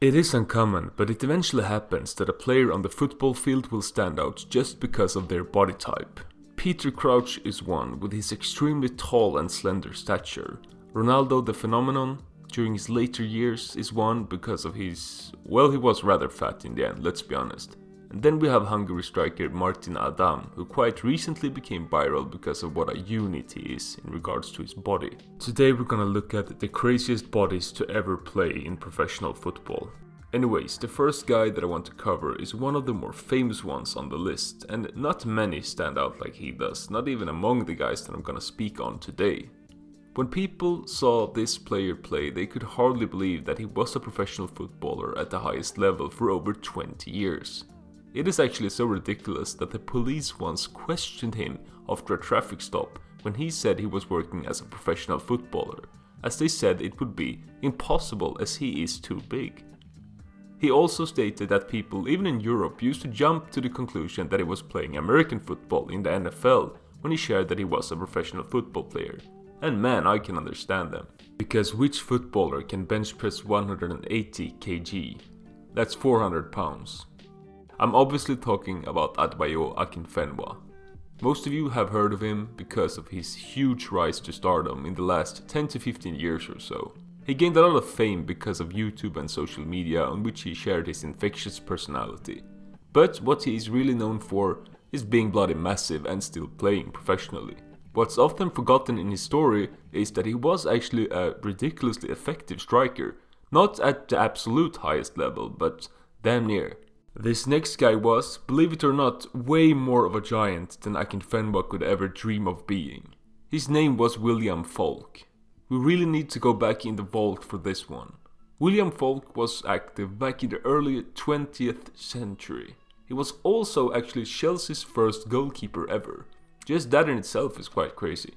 It is uncommon, but it eventually happens that a player on the football field will stand out just because of their body type. Peter Crouch is one, with his extremely tall and slender stature. Ronaldo the phenomenon, during his later years, is one because of his... well, he was rather fat in the end, let's be honest. And then we have Hungary striker Martin Adam, who quite recently became viral because of what a unit he is in regards to his body. Today we're gonna look at the craziest bodies to ever play in professional football. Anyways, the first guy that I want to cover is one of the more famous ones on the list, and not many stand out like he does, not even among the guys that I'm gonna speak on today. When people saw this player play, they could hardly believe that he was a professional footballer at the highest level for over 20 years. It is actually so ridiculous that the police once questioned him after a traffic stop when he said he was working as a professional footballer, as they said it would be impossible as he is too big. He also stated that people, even in Europe, used to jump to the conclusion that he was playing American football in the NFL when he shared that he was a professional football player. And man, I can understand them. Because which footballer can bench press 180 kg? That's 400 pounds. I'm obviously talking about Adebayo Akinfenwa. Most of you have heard of him because of his huge rise to stardom in the last 10 to 15 years or so. He gained a lot of fame because of YouTube and social media on which he shared his infectious personality. But what he is really known for is being bloody massive and still playing professionally. What's often forgotten in his story is that he was actually a ridiculously effective striker, not at the absolute highest level, but damn near. This next guy was, believe it or not, way more of a giant than Akinfenwa could ever dream of being. His name was William Foulke. We really need to go back in the vault for this one. William Foulke was active back in the early 20th century. He was also actually Chelsea's first goalkeeper ever. Just that in itself is quite crazy.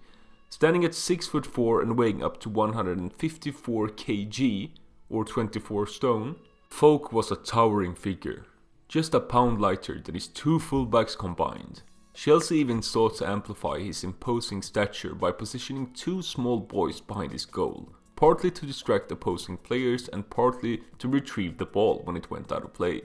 Standing at 6'4" and weighing up to 154 kg, or 24 stone, Foulke was a towering figure. Just a pound lighter than his two fullbacks combined. Chelsea even sought to amplify his imposing stature by positioning two small boys behind his goal, partly to distract opposing players and partly to retrieve the ball when it went out of play.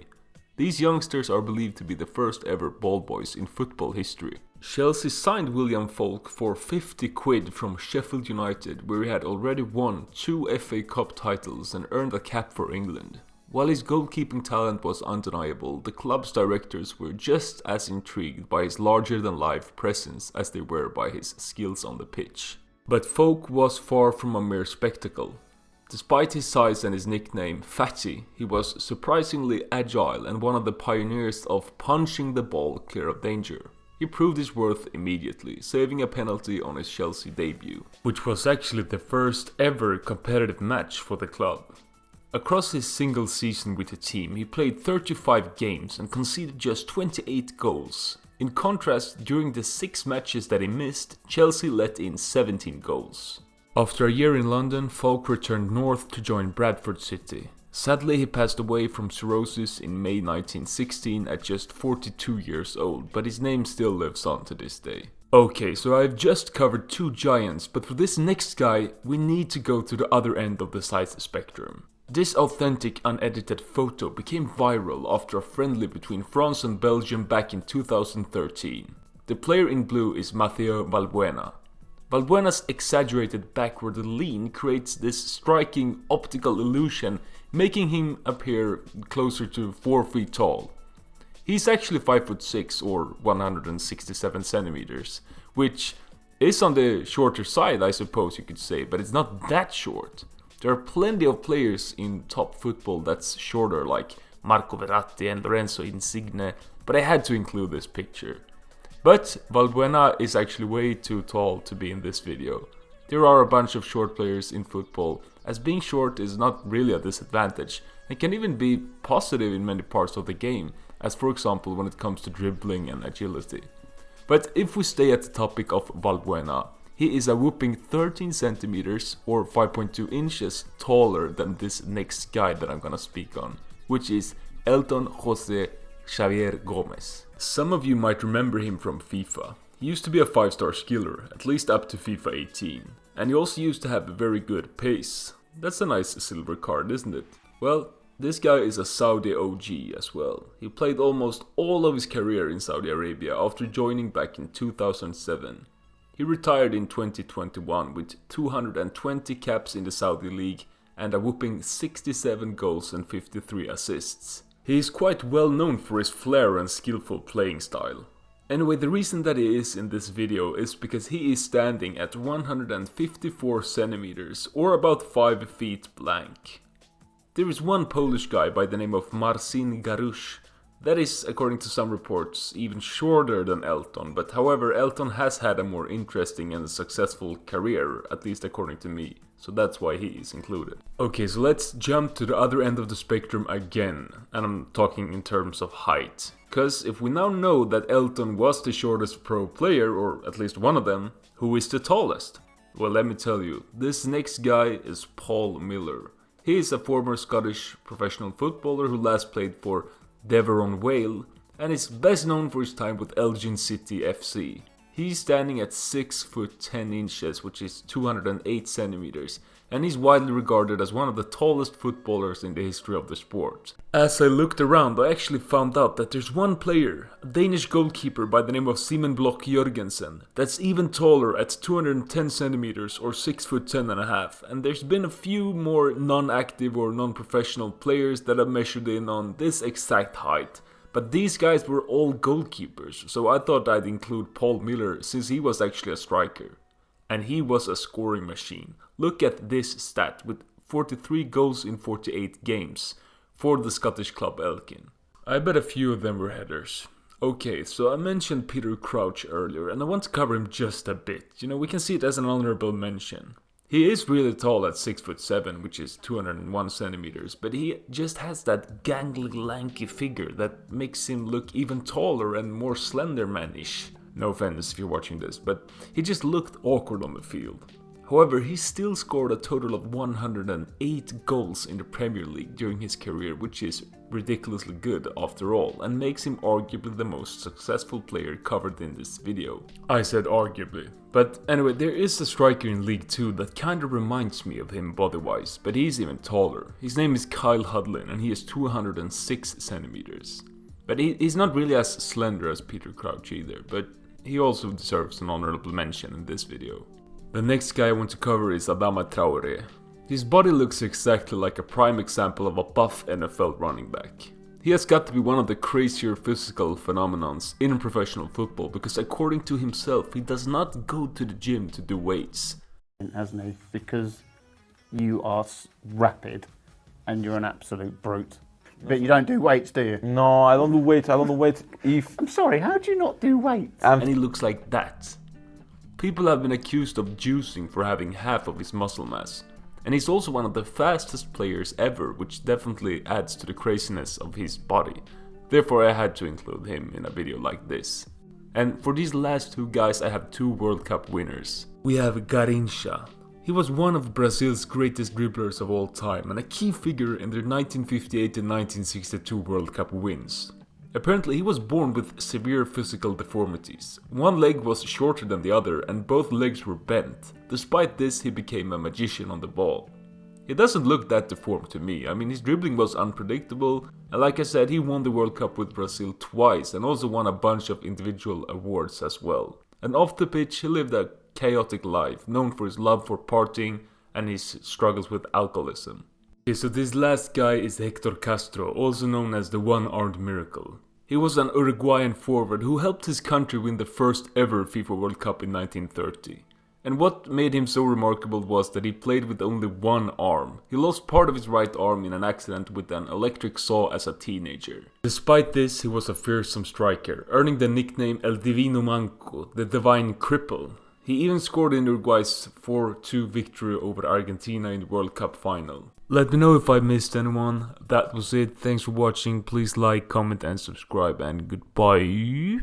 These youngsters are believed to be the first ever ball boys in football history. Chelsea signed William Foulke for 50 quid from Sheffield United, where he had already won 2 FA Cup titles and earned a cap for England. While his goalkeeping talent was undeniable, the club's directors were just as intrigued by his larger-than-life presence as they were by his skills on the pitch. But Foulke was far from a mere spectacle. Despite his size and his nickname, Fatty, he was surprisingly agile and one of the pioneers of punching the ball clear of danger. He proved his worth immediately, saving a penalty on his Chelsea debut, which was actually the first ever competitive match for the club. Across his single season with the team, he played 35 games and conceded just 28 goals. In contrast, during the 6 matches that he missed, Chelsea let in 17 goals. After a year in London, Foulke returned north to join Bradford City. Sadly, he passed away from cirrhosis in May 1916 at just 42 years old, but his name still lives on to this day. Okay, so I've just covered 2 giants, but for this next guy, we need to go to the other end of the size spectrum. This authentic, unedited photo became viral after a friendly between France and Belgium back in 2013. The player in blue is Matteo Valbuena. Valbuena's exaggerated backward lean creates this striking optical illusion, making him appear closer to 4 feet tall. He's actually 5'6" or 167 centimeters, which is on the shorter side, I suppose you could say, but it's not that short. There are plenty of players in top football that's shorter, like Marco Verratti and Lorenzo Insigne, but I had to include this picture. But Valbuena is actually way too tall to be in this video. There are a bunch of short players in football, as being short is not really a disadvantage, and can even be positive in many parts of the game, as for example when it comes to dribbling and agility. But if we stay at the topic of Valbuena, he is a whopping 13 centimeters or 5.2 inches taller than this next guy that I'm gonna speak on, which is Elton Jose Xavier Gomez. Some of you might remember him from FIFA. He used to be a 5-star skiller, at least up to FIFA 18. And he also used to have a very good pace. That's a nice silver card, isn't it? Well, This guy is a Saudi OG as well. He played almost all of his career in Saudi Arabia after joining back in 2007. He retired in 2021 with 220 caps in the Saudi League and a whopping 67 goals and 53 assists. He is quite well known for his flair and skillful playing style. Anyway, the reason that he is in this video is because he is standing at 154 centimeters or about 5 feet blank. There is one Polish guy by the name of Marcin Garush that is, according to some reports, even shorter than Elton, but however Elton has had a more interesting and successful career, at least according to me, so that's why he is included. Okay, so let's jump to the other end of the spectrum again, and I'm talking in terms of height. Because if we now know that Elton was the shortest pro player, or at least one of them, who is the tallest? Well, let me tell you, this next guy is Paul Miller. He is a former Scottish professional footballer who last played for Devon Vale and is best known for his time with Elgin City FC. He's standing at 6 foot 10 inches, which is 208 centimeters, and he's widely regarded as one of the tallest footballers in the history of the sport. As I looked around, I actually found out that there's one player, a Danish goalkeeper by the name of Simon Bloch Jørgensen, that's even taller at 210 centimeters or 6 foot 10 and a half, and there's been a few more non-active or non-professional players that have measured in on this exact height. But these guys were all goalkeepers, so I thought I'd include Paul Miller since he was actually a striker. And he was a scoring machine. Look at this stat with 43 goals in 48 games for the Scottish club Elgin. I bet a few of them were headers. Okay, so I mentioned Peter Crouch earlier and I want to cover him just a bit. You know, we can see it as an honorable mention. He is really tall at 6'7", which is 201 centimeters, but he just has that gangly, lanky figure that makes him look even taller and more Slenderman-ish. No offense if you're watching this, but he just looked awkward on the field. However, he still scored a total of 108 goals in the Premier League during his career, which is ridiculously good after all, and makes him arguably the most successful player covered in this video. I said arguably. But anyway, there is a striker in League 2 that kinda reminds me of him body-wise, but he's even taller. His name is Kyle Hudlin and he is 206 centimeters. But he's not really as slender as Peter Crouch either, but he also deserves an honorable mention in this video. The next guy I want to cover is Adama Traore. His body looks exactly like a prime example of a buff NFL running back. He has got to be one of the crazier physical phenomenons in professional football because according to himself, he does not go to the gym to do weights. Hasn't he? Because you are rapid and you're an absolute brute. But you don't do weights, do you? No, I don't do weights. I'm sorry, how do you not do weights? And he looks like that. People have been accused of juicing for having half of his muscle mass. And he's also one of the fastest players ever, which definitely adds to the craziness of his body. Therefore I had to include him in a video like this. And for these last two guys I have two World Cup winners. We have Garrincha. He was one of Brazil's greatest dribblers of all time and a key figure in their 1958 and 1962 World Cup wins. Apparently he was born with severe physical deformities. One leg was shorter than the other and both legs were bent. Despite this, he became a magician on the ball. He doesn't look that deformed to me. I mean, his dribbling was unpredictable, and like I said, he won the World Cup with Brazil twice and also won a bunch of individual awards as well. And off the pitch, he lived a chaotic life, known for his love for partying and his struggles with alcoholism. Okay, so this last guy is Hector Castro, also known as the One-Armed Miracle. He was an Uruguayan forward who helped his country win the first ever FIFA World Cup in 1930. And what made him so remarkable was that he played with only one arm. He lost part of his right arm in an accident with an electric saw as a teenager. Despite this, he was a fearsome striker, earning the nickname El Divino Manco, the Divine Cripple. He even scored in Uruguay's 4-2 victory over Argentina in the World Cup final. Let me know if I missed anyone. That was it. Thanks for watching. Please like, comment and subscribe, and goodbye.